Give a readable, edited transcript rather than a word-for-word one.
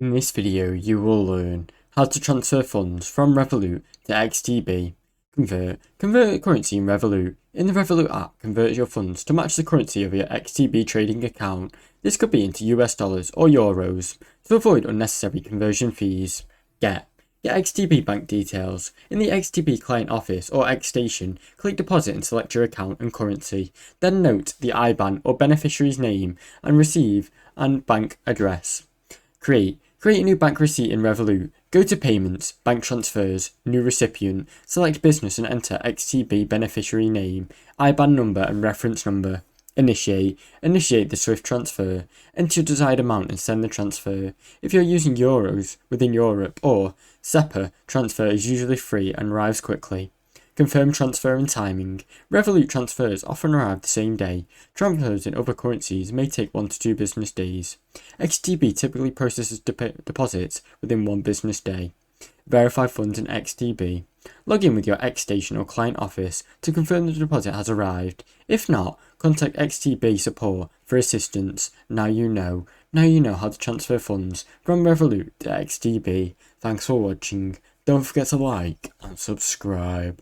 In this video, you will learn how to transfer funds from Revolut to XTB. Convert currency in Revolut. In the Revolut app, convert your funds to match the currency of your XTB trading account. This could be into US dollars or euros. To avoid unnecessary conversion fees, get XTB bank details. In the XTB client office or X station, click deposit and select your account and currency. Then note the IBAN or beneficiary's name and receive and bank address. Create a new bank receipt in Revolut. Go to Payments, Bank Transfers, New Recipient, select Business and enter XTB beneficiary name, IBAN number and reference number. Initiate the SWIFT transfer. Enter your desired amount and send the transfer. If you're using euros within Europe or SEPA, transfer is usually free and arrives quickly. Confirm transfer and timing. Revolut transfers often arrive the same day. Transfers in other currencies may take 1 to 2 business days. XTB typically processes deposits within 1 business day. Verify funds in XTB. Log in with your X station or client office to confirm the deposit has arrived. If not, contact XTB support for assistance. Now you know how to transfer funds from Revolut to XTB. Thanks for watching. Don't forget to like and subscribe.